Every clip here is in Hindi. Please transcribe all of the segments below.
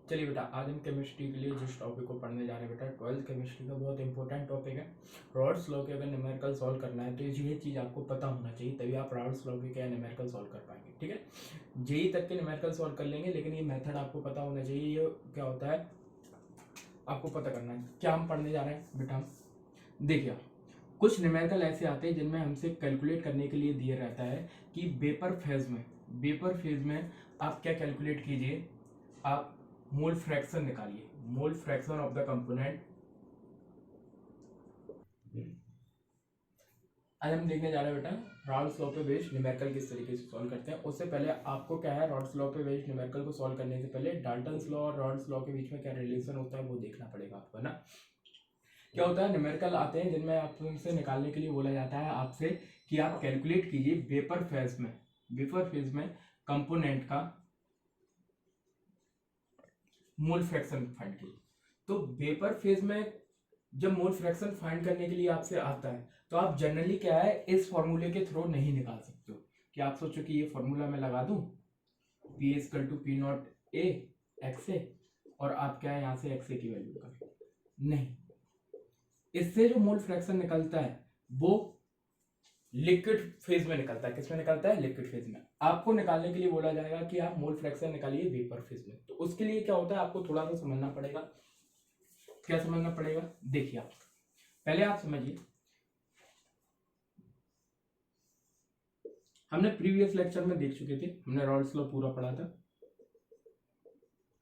चलिए बेटा, आज हम केमिस्ट्री के लिए जिस टॉपिक को पढ़ने जा रहे हैं बेटा, 12th केमिस्ट्री का बहुत इंपॉर्टेंट टॉपिक है। रॉल्स लॉ के अगर न्यूमेरिकल सॉल्व करना है तो ये चीज़ आपको पता होना चाहिए, तभी आप रॉल्स लॉ के क्या न्यूमेरिकल सॉल्व कर पाएंगे। ठीक है, जेई तक के न्यूमेरिकल सॉल्व कर लेंगे, लेकिन ये मेथड आपको पता होना चाहिए। ये क्या होता है आपको पता करना है। क्या हम पढ़ने जा रहे हैं बेटा, देखिए कुछ न्यूमेरिकल ऐसे आते हैं जिनमें हमसे कैलकुलेट करने के लिए दिया रहता है कि वेपर फेज में आप क्या कैलकुलेट कीजिए, आप मोल फ्रैक्शन निकालिए, mole fraction of the component. आज हम देखने जा रहे हैं बेटा रॉल्स लॉ पे बेस्ड न्यूमेरिकल किस तरीके से सॉल्व करते हैं। उससे पहले आपको क्या है, रॉल्स लॉ पे बेस्ड न्यूमेरिकल को सॉल्व करने से पहले डाल्टन्स लॉ और रॉल्स लॉ के बीच में क्या रिलेशन होता है वो देखना पड़ेगा आपको, है ना। क्या होता है, न्यूमेरिकल आते हैं जिनमें आपसे निकालने के लिए बोला जाता है आपसे कि आप कैलकुलेट कीजिए वेपर फेज में कंपोनेंट का मोल फ्रैक्शन फाइंड कीजिए। तो वेपर फेज में जब मोल फ्रैक्शन फाइंड करने के लिए आपसे आता है तो आप जनरली क्या है, इस फॉर्मूले के थ्रू नहीं निकाल सकते हो कि आप सोचो कि ये फॉर्मूला मैं लगा दूं, P equal to P not A X A, और आप क्या है यहाँ से एक्स ए की वैल्यू कर, नहीं। इससे जो मोल फ्रैक्शन निकलता है वो लिक्विड फेज में निकलता है। किसमें निकलता है? लिक्विड फेज में। आपको निकालने के लिए बोला जाएगा कि आप मोल फ्रैक्शन निकालिए वेपर फेज में। तो उसके लिए क्या होता है, आपको थोड़ा सा समझना पड़ेगा। क्या समझना पड़ेगा? देखिए आप पहले आप समझिए, हमने प्रीवियस लेक्चर में देख चुके थे, हमने रॉल्स लॉ पूरा पढ़ा था।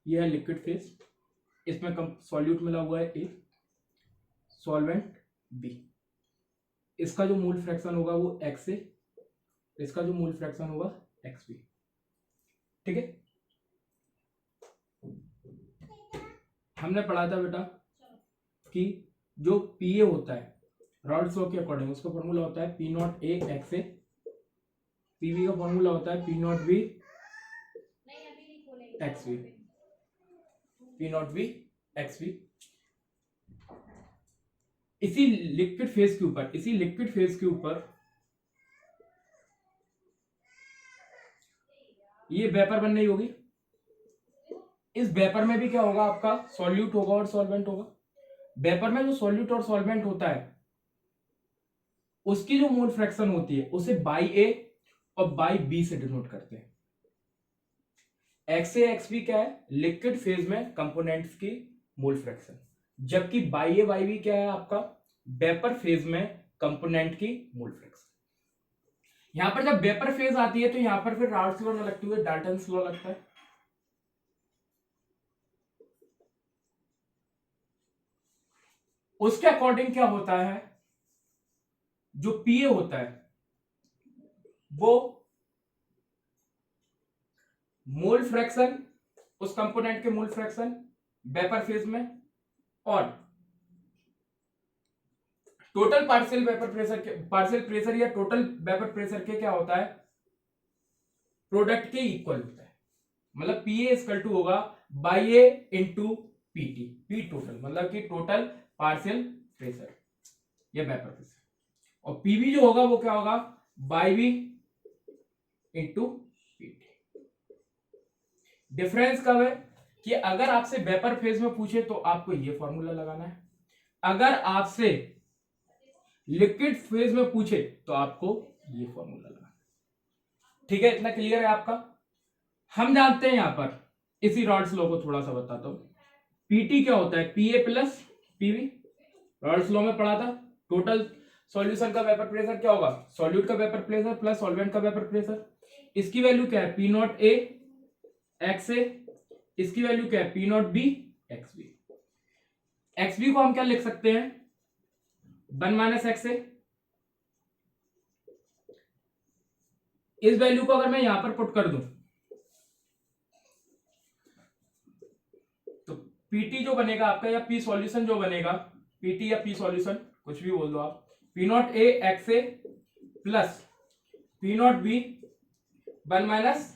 यह है लिक्विड फेज, इसमें कम सॉल्यूट मिला हुआ है ए, सॉल्वेंट बी। इसका जो मोल फ्रैक्शन होगा वो एक्स ए, इसका जो मोल फ्रैक्शन होगा एक्स बी। ठीक है, हमने पढ़ा था बेटा कि जो पी ए होता है रॉल्स लॉ के अकॉर्डिंग, उसका फॉर्मूला होता है P not A X A, PV का फॉर्मूला होता है P not B X B, P not B X B. इसी लिक्विड फेज के ऊपर ये वेपर बन रही होगी। इस वेपर में भी क्या होगा, आपका सॉल्यूट होगा और सॉल्वेंट होगा। वेपर में जो सॉल्यूट और सॉल्वेंट होता है उसकी जो मोल फ्रैक्शन होती है उसे बाई ए और बाई बी से डिनोट करते हैं। एक्स ए एक्स बी क्या है, लिक्विड फेज में कंपोनेंट्स की मोल फ्रैक्शन, जबकि बाई ए बाई बी क्या है आपका, वेपर फेज में कंपोनेंट की मोल फ्रैक्शन। यहां पर जब वेपर फेज आती है तो यहां पर फिर रॉल्स लॉ न लगती हुई डाल्टन्स लॉ लगता है। उसके अकॉर्डिंग क्या होता है, जो पीए होता है वो मोल फ्रैक्शन, उस कंपोनेंट के मोल फ्रैक्शन वेपर फेज में, और टोटल पार्शियल वेपर प्रेशर के, पार्शियल प्रेशर या टोटल वेपर प्रेशर के क्या होता है, प्रोडक्ट के इक्वल होता है। मतलब पी ए इक्वल टू होगा by A into PT, P total मतलब कि टोटल पार्शियल प्रेशर या वेपर प्रेशर, और पीवी जो होगा वो क्या होगा, by V into PT. Difference कब है कि अगर आपसे वेपर फेज में पूछे तो आपको ये फॉर्मूला लगाना है, अगर आपसे लिक्विड फेज में पूछे तो आपको ये फॉर्मूला लगाना है। ठीक है, इतना क्लियर है आपका। हम जानते हैं यहां पर, इसी रॉल्स लॉ को थोड़ा सा बताता हूं। पीटी क्या होता है, PA plus PV. Raoult's law में पढ़ा था, टोटल सॉल्यूशन का वेपर प्रेशर क्या होगा, सॉल्यूट का वेपर प्रेशर प्लस सॉल्वेंट का वेपर प्रेशर। इसकी वैल्यू क्या है, P not A X A, इसकी वैल्यू क्या है, P not B X B. X B को हम क्या लिख सकते हैं, 1 माइनस एक्स ए। इस वैल्यू को अगर मैं यहां पर पुट कर दूं तो पीटी जो बनेगा आपका, या पी सॉल्यूशन जो बनेगा, पीटी या पी सॉल्यूशन कुछ भी बोल दो आप, P not A X A plus P not be 1 minus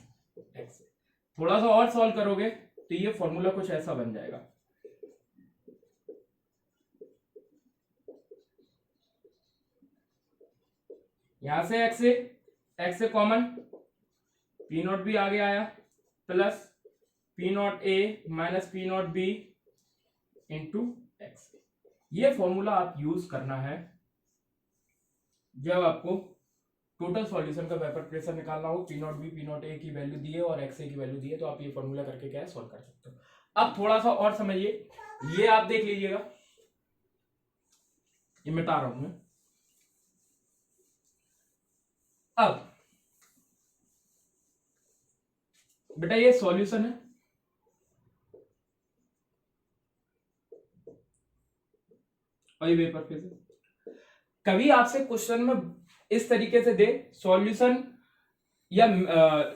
x. थोड़ा सा और सॉल्व करोगे तो ये फॉर्मूला कुछ ऐसा बन जाएगा। यहां से x A common, P not भी आगे आया, plus P not a minus P not B into x. ये फॉर्मूला आप यूज करना है जब आपको टोटल सॉल्यूशन का वेपर प्रेशर निकालना हो। P not be P not a की वैल्यू दी है और एक्स ए की वैल्यू दी है, तो आप ये फॉर्मूला करके क्या है सॉल्व कर सकते हो। अब थोड़ा सा और समझिए, ये आप देख लीजिएगा, ये मिटा रहा हूं मैं। अब बेटा ये सॉल्यूशन है, और ये वेपर फेज है। कभी आपसे क्वेश्चन में इस तरीके से दे सॉल्यूशन या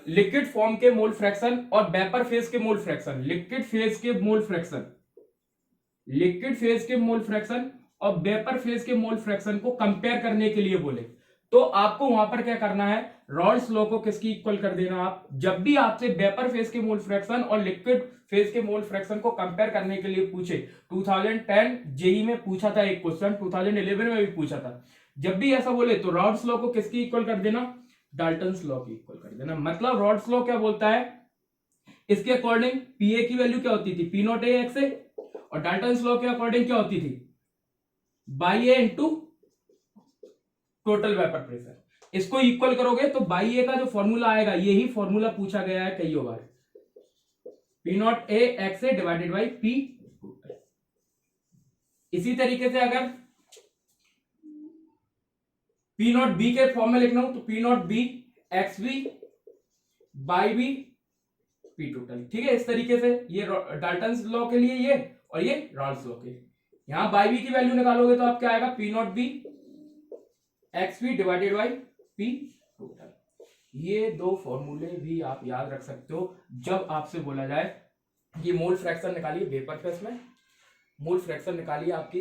लिक्विड फॉर्म के मोल फ्रैक्शन और वेपर फेज के मोल फ्रैक्शन, लिक्विड फेज के मोल फ्रैक्शन, लिक्विड फेज के मोल फ्रैक्शन और वेपर फेज के मोल फ्रैक्शन को कंपेयर करने के लिए बोले, तो आपको वहां पर क्या करना है, रॉल्स लॉ को किसकी इक्वल कर देना। आप जब भी आपसे वेपर फेज के मोल फ्रैक्शन और लिक्विड फेज के मोल फ्रैक्शन को कंपेयर करने के लिए पूछे, 2010 जेई में पूछा था एक क्वेश्चन, 2011 में भी पूछा था, जब भी ऐसा बोले तो रॉल्स लॉ को किसकी इक्वल कर देना, डाल्टन्स लॉ की इक्वल कर देना। मतलब रॉल्स लॉ क्या बोलता है, इसके अकॉर्डिंग पीए की वैल्यू क्या होती थी, P not A X A, और डाल्टन्स लॉ के अकॉर्डिंग क्या होती थी, by A into total vapour pressure. इसको इक्वल करोगे तो बाई ए का जो फॉर्मूला आएगा, यही फॉर्मूला पूछा गया है कई बार, P not A X A divided by P total. इसी तरीके से अगर पी नॉट बी के फॉर्म में लिखना हो तो P not B X B by B P total. ठीक है, इस तरीके से ये डाल्टन्स लॉ के लिए ये, और ये रॉल्स लॉ के लिए। यहां बाई बी की वैल्यू निकालोगे तो आप क्या आएगा, P not B X B divided by P total. ये दो फॉर्मूले भी आप याद रख सकते हो जब आपसे बोला जाए कि मोल फ्रैक्शन निकालिए वेपर फेज में, मोल फ्रैक्शन निकालिए आपकी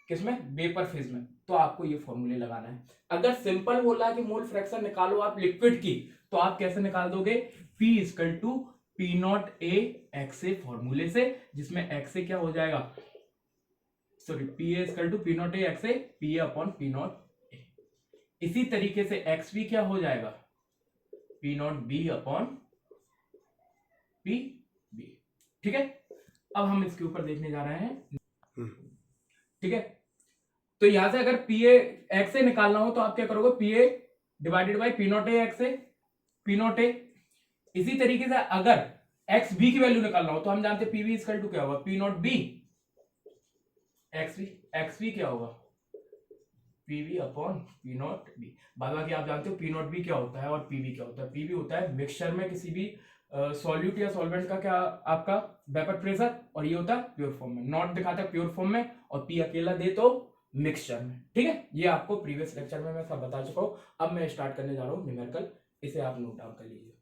किसमें, वेपर फेज में, तो आपको ये फॉर्मूले लगाना है। अगर सिंपल बोला कि मोल फ्रैक्शन निकालो आप लिक्विड की, तो आप कैसे निकाल दोगे, P equal to P not A X A फॉर्मूले से, जिसमें एक्स ए क्या हो जाएगा, sorry P A equal to P not A X A P A upon P not A. इसी तरीके से एक्स बी क्या हो जाएगा, P not B upon P B. ठीक है, अब हम इसके ऊपर देखने जा रहे हैं। ठीक है, तो यहां से अगर पी ए एक्स ए निकालना हो तो आप क्या करोगे, P A divided by P not A X A P not A. इसी तरीके से अगर एक्स बी की वैल्यू निकालना हो तो हम जानते हैं पी बी इक्वल टू क्या होगा, P not B X B. X B क्या होगा, P B upon P not B. बाद बाकी आप जानते हो पी नॉट बी क्या होता है और पी बी क्या होता है। पी बी होता है मिक्सचर में किसी भी सॉल्यूट या सॉल्वेंट का क्या आपका वेपर प्रेशर, और ये होता है प्योर फॉर्म में, नॉट दिखाता है प्योर फॉर्म में, और पी अकेला दे तो मिक्सचर में। ठीक है, ये आपको प्रीवियस लेक्चर में मैं सब बता चुका हूं। अब मैं स्टार्ट करने जा रहा हूं न्यूमेरिकल, इसे आप नोट डाउन कर लीजिए।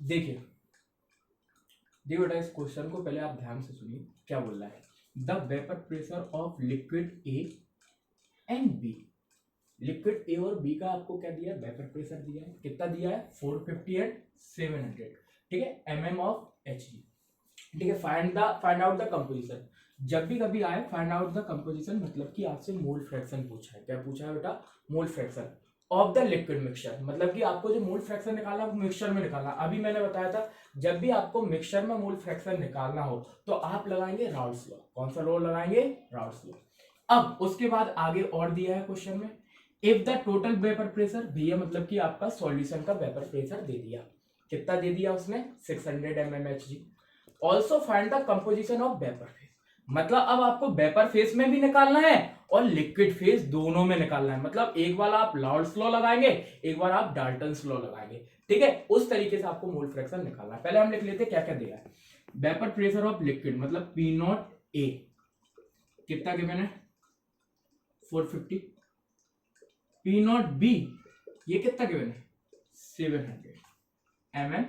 देखिए बेटा, इस क्वेश्चन को पहले आप ध्यान से सुनिए, क्या बोल रहा है, the vapour pressure of liquid A and B. Liquid A और बी का आपको क्या दिया है, वेपर प्रेशर दिया है, कितना दिया है, 450 एंड 700। ठीक है, mm ऑफ Hg। ठीक है, फाइंड आउट द कंपोजिशन। जब भी कभी आए फाइंड आउट द कंपोजिशन, मतलब कि आपसे मोल फ्रैक्शन पूछा है। क्या पूछा है बेटा, mole fraction of the liquid mixture, मतलब कि आपको जो मोल फ्रैक्शन निकालना है वो मिक्सचर में निकालना। अभी मैंने बताया था जब भी आपको मिक्सचर में मोल फ्रैक्शन निकालना हो तो आप लगाएंगे राउल्स लॉ। कौन सा लॉ लगाएंगे, राउल्स लॉ। अब उसके बाद आगे और दिया है क्वेश्चन में, if the total vapour pressure, भैया मतलब कि आपका सॉल्यूशन का वेपर प्रेशर दे दिया, कितना दे दिया उसने, 600 mmHg। Also find the composition of vapour phase, मतलब अब आपको वेपर फेज में भी निकालना है और लिक्विड फेज दोनों में निकालना है। मतलब एक बार आप राउल्स लॉ लगाएंगे, एक बार आप डाल्टन्स लॉ लगाएंगे। ठीक है, उस तरीके से आपको मोल फ्रैक्शन निकालना है। पहले हम लिख लेते क्या क्या दिया है। वेपर प्रेशर ऑफ लिक्विड मतलब पी नॉट ए कितना गिवन है, 450। पी नॉट बी ये कितना गिवन है, 700 mm।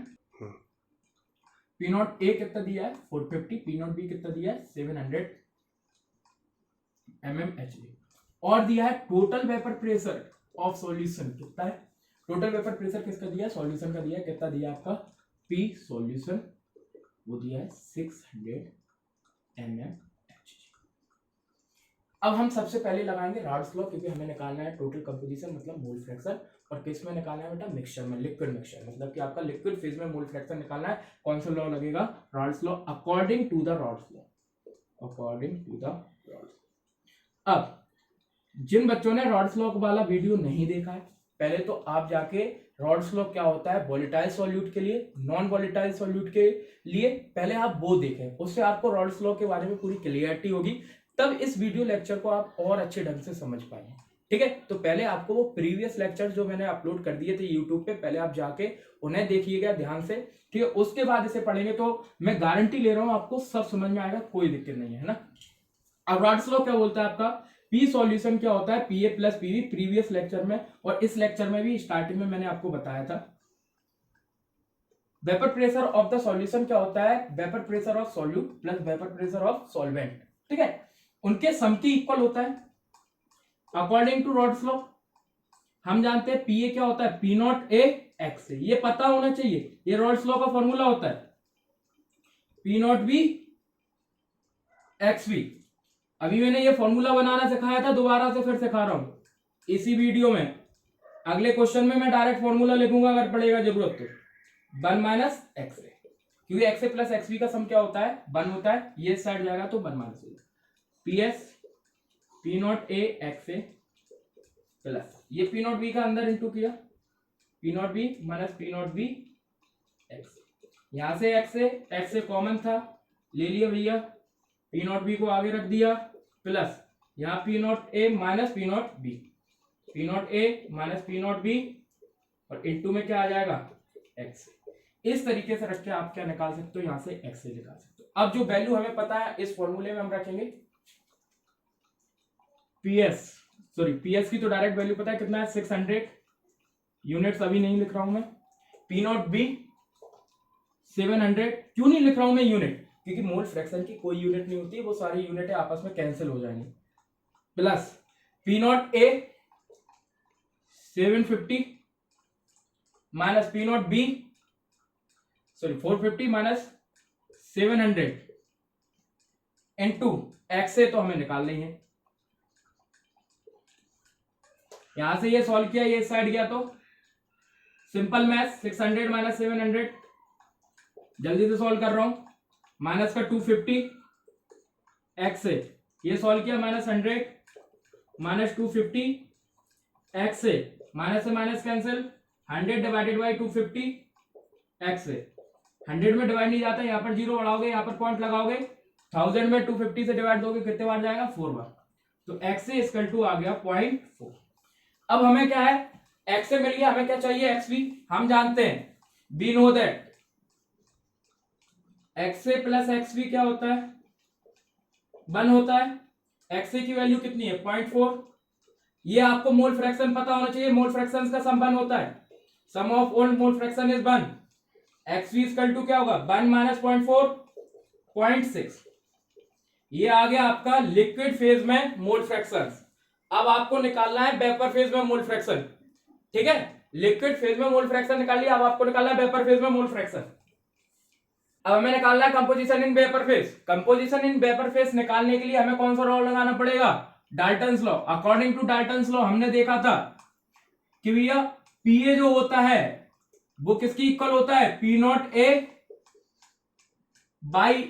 पी नॉट ए कितना दिया है, 450। पी नॉट बी कितना दिया है, 700 mmHg। और दिया है total vapour pressure of solution कितना है, टोटल वेपर प्रेशर किसका दिया है, सॉल्यूशन का दिया है। कितना दिया आपका, पी सॉल्यूशन वो दिया है 600 mmHg। अब हम सबसे पहले लगाएंगे रॉड्स लॉ, क्योंकि हमें निकालना है टोटल कंपोजिशन मतलब मोल फ्रैक्शन, और किस में निकालना है बेटा, मिक्सचर में, लिक्विड मिक्सचर, मतलब कि आपका लिक्विड फेज में मोल फ्रैक्शन निकालना है। कौन सा लॉ लगेगा, Raoult's law, according to the Raoult's law, according to the Raoult's. अब जिन बच्चों ने रॉड्स लॉ वाला वीडियो नहीं देखा है, पहले तो आप जाके रॉड्स लॉ क्या होता है वोलेटाइल सॉल्यूट के लिए, नॉन वोलेटाइल सॉल्यूट के लिए, पहले आप वो देखें, उससे आपको रॉड्स लॉ के बारे में पूरी क्लियरिटी होगी, तब इस वीडियो लेक्चर को आप और अच्छे ढंग से समझ पाएंगे। ठीक है, तो पहले आपको वो प्रीवियस लेक्चर जो मैंने अपलोड कर दिए थे यूट्यूब पे, पहले आप जाके उन्हें देखिएगा ध्यान से, ठीक है, उसके बाद इसे पढ़ेंगे तो मैं गारंटी ले रहा हूं आपको सब समझ में आएगा, कोई दिक्कत नहीं है ना। अब रॉड्स लॉ क्या बोलता है आपका, पी सॉल्यूशन क्या होता है, PA plus PV, previous lecture में और इस लेक्चर में भी स्टार्टिंग में मैंने आपको बताया था। Vapour pressure of the solution क्या होता है, vapour pressure of solute plus vapour pressure of solvent, ठीक है, उनके सम की इक्वल होता है अकॉर्डिंग टू रॉड्स लॉ। हम जानते हैं पीए क्या होता है, पी नॉट ए एक्स, ये पता होना चाहिए, ये रॉड्स लॉ का फॉर्मूला होता है, P not B X B. अभी मैंने ये फॉर्मूला बनाना सिखाया था, दोबारा से फिर सिखा रहा हूं इसी वीडियो में, अगले क्वेश्चन में मैं डायरेक्ट फॉर्मूला लिखूंगा अगर पड़ेगा जरूरत तो, 1 माइनस एक्स ए, क्योंकि x A plus X B का सम क्या होता है 1 होता है, ये साइड जाएगा तो 1 माइनस होगा, P S P not A X A plus ये पी नॉट बी का अंदर इंटू किया, P not be minus P not B x, यहां से एक्स ए कॉमन था, ले लिया भैया, पी नॉट बी को आगे रख दिया, प्लस यहाँ P not a minus P not be, P not a minus P not be, और इनटू में क्या आ जाएगा एक्स। इस तरीके से रख के आप क्या निकाल सकते हो, यहां से एक्स से निकाल सकते हो। अब जो वैल्यू हमें पता है इस फॉर्मूले में हम रखेंगे पीएस, सॉरी पीएस की तो डायरेक्ट वैल्यू पता है कितना है 600 यूनिट्स, अभी नहीं लिख रहा हूं मैं, पी नॉट बी 700, क्यों नहीं लिख रहा हूं मैं यूनिट, क्योंकि मोल फ्रैक्शन की कोई यूनिट नहीं होती, वो सारी यूनिटें आपस में कैंसिल हो जाएंगी, plus P not a 750 minus P not be, sorry 450 minus 700 into x से तो हमें निकाल रही है, यहां से ये सॉल्व किया, ये साइड गया तो सिंपल मैथ, 600 माइनस 700, जल्दी से सॉल्व कर रहा हूं, माइनस का 250 एक्स से, ये सॉल्व किया माइनस 100 माइनस 250 एक्स से, माइनस से minus cancel, 100 divided by 250 x से, 100 में डिवाइड नहीं जाता, यहां पर जीरो बढ़ाओगे, यहां पर पॉइंट लगाओगे, 1000 में 250 से डिवाइड दोगे कितने बार जाएगा 4 बार, तो एक्स से इक्वल टू आ गया 0.4। अब हमें क्या है, एक्स से मिल गया, हमें क्या चाहिए एक्स बी, हम जानते हैं we know that X A plus X B क्या होता है 1 होता है, एक्स ए की वैल्यू कितनी है 0.4, ये आपको मोल फ्रैक्शन पता होना चाहिए, मोल फ्रैक्शन का सम 1 होता है, sum of all mole fraction is 1, X B equal to क्या होगा 1 माइनस 0.4 0.6, ये आ गया आपका लिक्विड फेज में मोल फ्रैक्शन। अब आपको निकालना है वेपर फेज में मोल फ्रैक्शन, ठीक है, लिक्विड फेज में मोल फ्रैक्शन निकाल लिया, अब आपको निकालना है वेपर फेज में मोल फ्रैक्शन। अब हमें निकालना है composition in vapour phase, composition in vapour phase निकालने के लिए हमें कौन सा लॉ लगाना पड़ेगा, Dalton's law. According to Dalton's law हमने देखा था कि भैया पीए जो होता है वो किसकी इक्वल होता है, P not A by,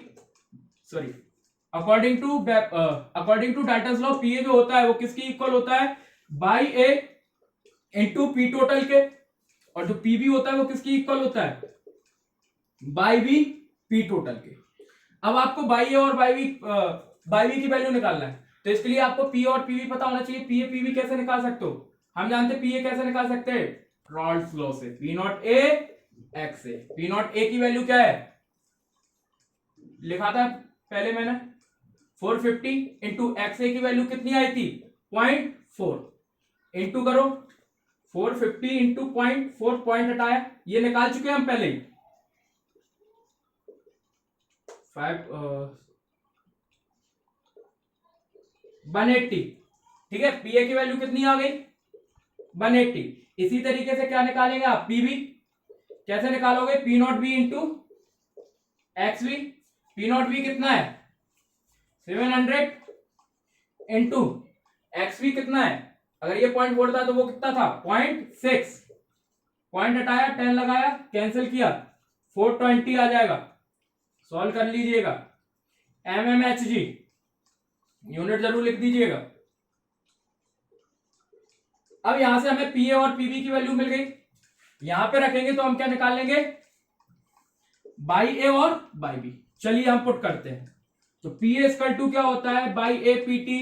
sorry according to Dalton's law PA जो होता है वो किसकी इक्वल होता है, by A into P total के, और जो पीबी होता है वो किसकी इक्वल होता है, बाई बी पी टोटल के। अब आपको बाई ए और बाई बी की वैल्यू निकालना है, तो इसके लिए आपको पी और पीवी पता होना चाहिए। पीए पीवी कैसे निकाल सकते हो, हम जानते हैं पीए कैसे निकाल सकते हैं, रॉल्स लॉ से, P not A X A, P not a की वैल्यू क्या है लिखा था पहले मैंने 450 इंटू एक्स ए की वैल्यू कितनी आई थी 0.4, इंटू करो 450 इंटू 0.4, पॉइंट हटाया, ये निकाल चुके हैं हम पहले ही, 180, ठीक है, पीए की वैल्यू कितनी आ गई 180। इसी तरीके से क्या निकालेंगे आप, पीबी कैसे निकालोगे, P not B into X B, P not B कितना है 700 इनटू XV कितना है, अगर ये 0.4 था तो वो कितना था 0.6, पॉइंट हटाया 10 लगाया कैंसिल किया 420 आ जाएगा, सॉल्व कर लीजिएगा। mmHg यूनिट जरूर लिख दीजिएगा। अब यहां से हमें PA और PB की वैल्यू मिल गई, यहां पे रखेंगे तो हम क्या निकाल लेंगे बाई ए और बाई बी। चलिए हम पुट करते हैं, तो PA इक्वल टू क्या होता है by A PT,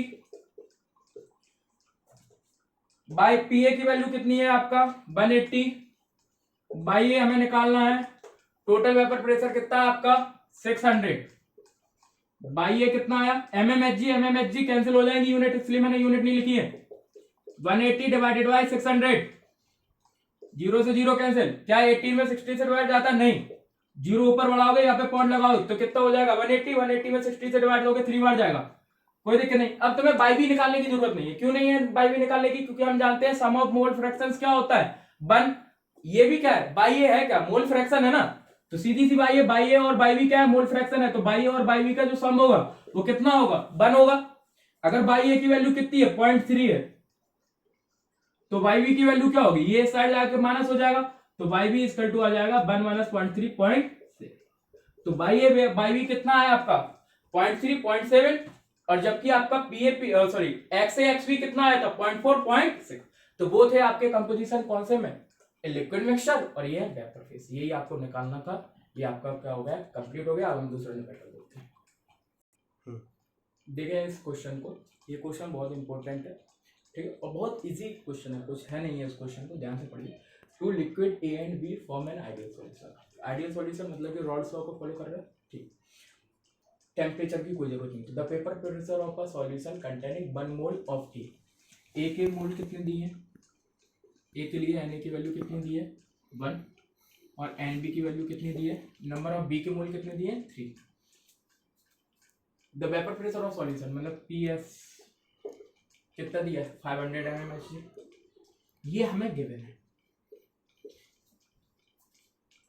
by PA की वैल्यू कितनी है आपका 180, बाई ए हमें निकालना है टोटल वेपर प्रेशर कितना है आपका 600, बाई ए कितना आया mmHg कैंसिल हो जाएंगी यूनिट, इसलिए मैंने यूनिट नहीं लिखी है। 180 डिवाइडेड बाई 600, जीरो से जीरो कैंसिल, क्या 18 में 60 से डिवाइड जाता है, नहीं, जीरो ऊपर बढ़ाओगे यहाँ पे पॉइंट लगाओ तो कितना हो जाएगा 180 में 60 से डिवाइड दोगे 3 बार जाएगा, कोई दिक्कत नहीं। अब तुम्हें बाई बी निकालने की जरूरत नहीं है, क्यों नहीं है बाई बी निकालने की, क्योंकि हम जानते हैं सम ऑफ मोल फ्रैक्शंस क्या होता है 1, ये भी क्या है बाई ए है, क्या मोल फ्रैक्शन है ना, तो सीधी सी बाई ए और बाई बी क्या है मोल फ्रैक्शन है, तो बाई ए और बाई बी का जो सम होगा वो कितना होगा 1 होगा। अगर बाई ए की वैल्यू कितनी है 0.3 है, तो बाई बी की वैल्यू क्या होगी, ये साइड जाके माइनस हो जाएगा, तो बाई बी इक्वल टू आ जाएगा 1 माइनस 0.3 0.6, तो बाई बी कितना है आपका 0.3 0.7, और जबकि आपका सॉरी XA/XB कितना आया था 0.4 0.6, तो वो थे आपके कंपोजिशन कौन से में लिक्विड मिक्सचर और ये वेपर फेज, यही आपको निकालना था। ये आपका क्या हो गया कंप्लीट हो गया। अब हम दूसरे नंबर पर देखते हैं। देखिए इस क्वेश्चन को, ये क्वेश्चन बहुत इंपॉर्टेंट है, ठीक है, और बहुत इजी क्वेश्चन है, कुछ है नहीं है इस क्वेश्चन को, ध्यान से पढ़िए। Two liquid A and B form an ideal solution, ideal solution मतलब कि रॉल्स लॉ को फॉलो कर रहे हैं, ठीक, टेम्परेचर की कोई जरूरत नहीं। The paper pressure of a solution containing 1 mole of A के मोल कितने दिए हैं, ए के लिए Na की वैल्यू कितनी दी है 1, और Nb की वैल्यू कितनी दी है, नंबर ऑफ B के मोल कितने दिए 3। The vapour pressure of solution मतलब PS कितना दिया है 500 mmHg, ये हमें गिवन है।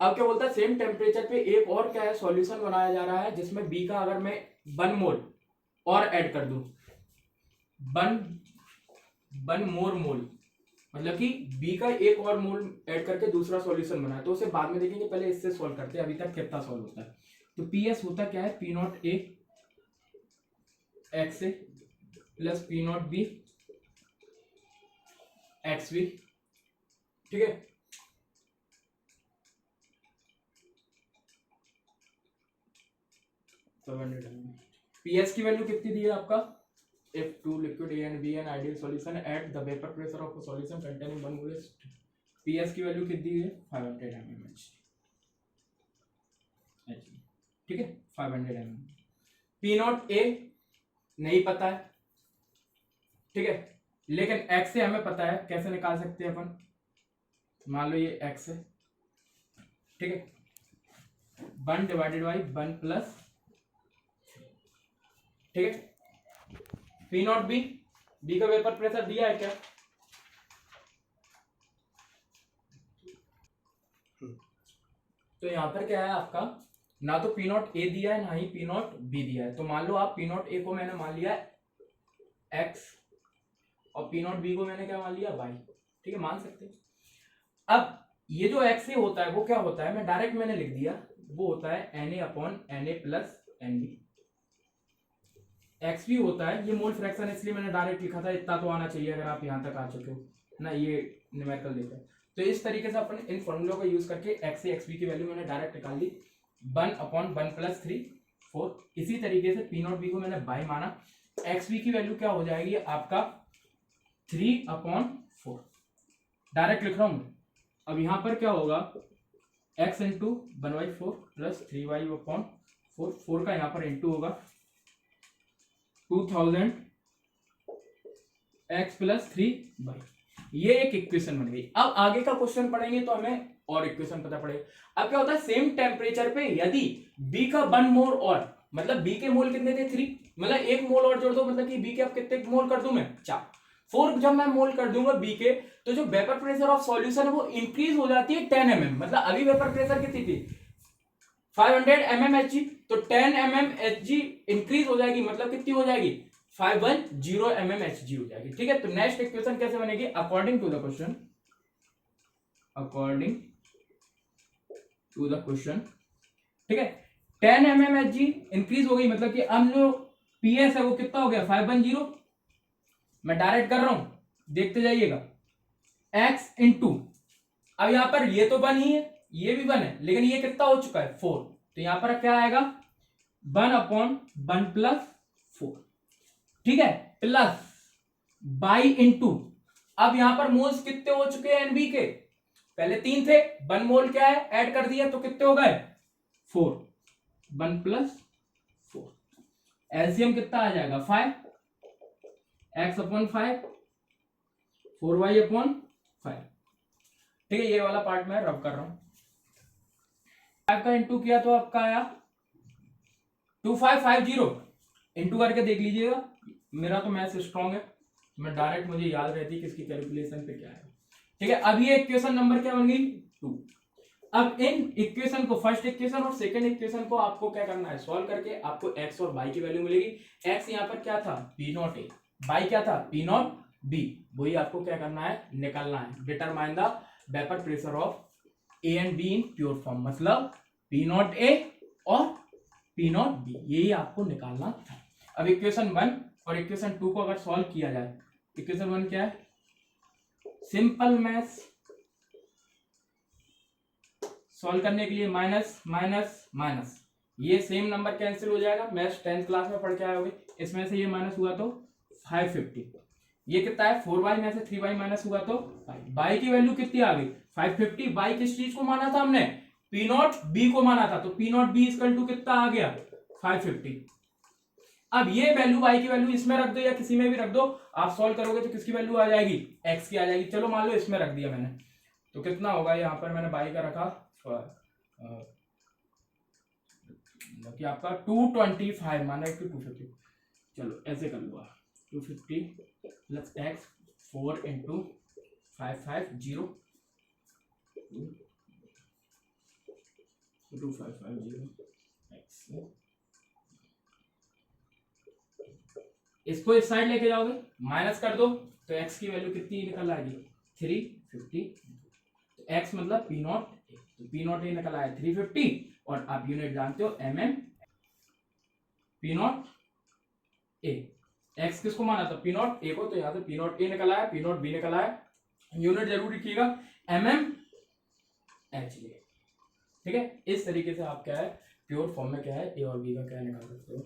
अब क्या बोलता है सेम टेम्परेचर पे एक और क्या है सॉल्यूशन बनाया जा रहा है, जिसमें B का अगर मैं 1 मोल और ऐड कर दूं 1 मोर मोल, मतलब कि B का एक और मोल ऐड करके दूसरा सॉल्यूशन बना है, तो उसे बाद में देखेंगे, पहले इससे सॉल्व करते हैं अभी तक कितना सॉल्व होता है। तो PS होता क्या है P0A XA plus P0B XB, ठीक है, PS की वैल्यू कितनी दी है आपका, if two liquid A and B an ideal solution at the vapor pressure of a solution containing 1 mole, PS की वैल्यू कितनी है 500 mmHg, ठीक है 500 mm। P0A नहीं पता है, ठीक है, लेकिन X से हमें पता है, कैसे निकाल सकते हैं अपन, मान लो ये X है, ठीक है 1 डिवाइडेड बाई 1 प्लस, ठीक है, P0B, B का वेपर प्रेशर दिया है क्या, तो यहां पर क्या है आपका ना तो P0A दिया है ना ही P0B दिया है, तो मान लो आप P0A को मैंने मान लिया X और P0B को मैंने क्या मान लिया Y, ठीक है, मान सकते हैं। अब ये जो XA होता है वो क्या होता है, मैं डायरेक्ट मैंने लिख दिया, वो होता है Na/Na प्लस Nb। XB होता है ये मोल फ्रैक्शन, इसलिए मैंने डायरेक्ट लिखा था, इतना तो आना चाहिए अगर आप यहां तक आ चुके हो ना, ये न्यूमेरिकल देता है। तो इस तरीके से अपन इन फॉर्मूलों का यूज करके XA XB की वैल्यू मैंने डायरेक्ट निकाल ली 1/1 प्लस 3 4। इसी तरीके से P0B को मैंने बाई माना, XB की वैल्यू क्या हो जाएगी आपका 3/4, डायरेक्ट लिख रहा हूं। अब यहां पर क्या होगा x इंटू 1/4 प्लस 3y/4, 4 का यहां पर इंटू होगा 2000 x प्लस 3y, ये एक इक्वेशन बन गई। अब आगे का क्वेश्चन पढ़ेंगे तो हमें और इक्वेशन पता पड़ेगा। अब क्या होता है सेम टेम्परेचर पे यदि B का 1 मोल और, मतलब B के मोल कितने थे 3, मतलब 1 मोल और जोड़ दो, मतलब कि B के अब कितने मोल कर दूं मैं 4 जब मैं मोल कर दूंगा B के, तो जो वेपर प्रेशर ऑफ सॉल्यूशन है वो इंक्रीज हो जाती है 10 mm, मतलब अभी वेपर प्रेशर कितनी थी 500 mmHg, तो 10 mmHg इंक्रीज हो जाएगी, मतलब कितनी हो जाएगी 510 mmHg हो जाएगी। ठीक है, तो नेक्स्ट इक्वेशन कैसे बनेगी, अकॉर्डिंग टू द क्वेश्चन, ठीक है 10 mmHg इंक्रीज हो गई, मतलब कि अब जो PS है वो कितना हो गया 510। मैं डायरेक्ट कर रहा हूं, देखते जाइएगा, x इंटू, अब यहां पर ये तो 1 ही है, ये भी 1 है, लेकिन ये कितना हो चुका है 4, तो यहां पर क्या आएगा 1/1 प्लस 4, ठीक है, प्लस बाई इंटू, अब यहां पर मोल्स कितने हो चुके हैं एनबी के, पहले 3 थे, 1 मोल क्या है ऐड कर दिया तो कितने हो गए 4, 1 प्लस 4, एलसीएम कितना आ जाएगा 5, x/5 4y/5। ठीक है, ये वाला पार्ट मैं रब कर रहा हूं, 5 का इंटू किया तो आपका आया 2550, इंटू करके देख लीजिएगा, मेरा तो मैथ्स स्ट्रांग है, मैं डायरेक्ट मुझे याद रहती है किसकी कैलकुलेशन पे क्या है। ठीक है, अब ये इक्वेशन नंबर क्या बन गई 2। अब इन इक्वेशन को, फर्स्ट इक्वेशन और सेकंड इक्वेशन को आपको क्या करना है, सॉल्व करके आपको x और y की वैल्यू मिलेगी। x यहाँ पर क्या था P0 A, y क्या था P0 B, वही आपको क्या करना है निकालना है, determine the vapour pressure of A and B in pure form, मतलब P0 A और P0 B, यही आपको निकालना था। अब इक्वेशन 1 और इक्वेशन 2 को अगर सॉल्व किया जाए, इक्वेशन 1 क्या है, सिंपल मैथ्स, सॉल्व करने के लिए माइनस माइनस माइनस, ये सेम नंबर कैंसिल हो जाएगा, मैथ्स 10th क्लास में पढ़ के आए होगे, इसमें से ये माइनस हुआ तो 550, ये कितना है 4y में से 3y माइनस हुआ तो 5, y की वैल्यू कितनी आ गई 550, y किस चीज को माना था हमने P0 B को माना था, तो P0 B इक्वल टू कितना आ गया 550। अब ये वैल्यू y की वैल्यू इसमें रख दो या किसी में भी रख दो, आप सॉल्व करोगे तो किसकी वैल्यू आ जाएगी x की आ जाएगी, चलो मान लो इसमें रख दिया मैंने, तो कितना होगा, यहाँ पर मैंने y का रखा कि आपका 225 माना कि 250, चलो ऐसे कर लूंगा 250 प्लस x 4 इंटू 550 2550 x, इसको इस साइड लेके जाओगे माइनस कर दो तो x की वैल्यू कितनी निकल आएगी 350, तो x मतलब P0, तो P0 A निकल आया 350, और आप यूनिट जानते हो mm, P0 A, x किसको माना था P0 A को, तो यहां से P0 A निकल आया, P0 B निकल आया, यूनिट जरूर लिखिएगा mm H ले। ठीक है, इस तरीके से आप क्या है प्योर फॉर्म में क्या है A और B का क्या निकाल सकते हो।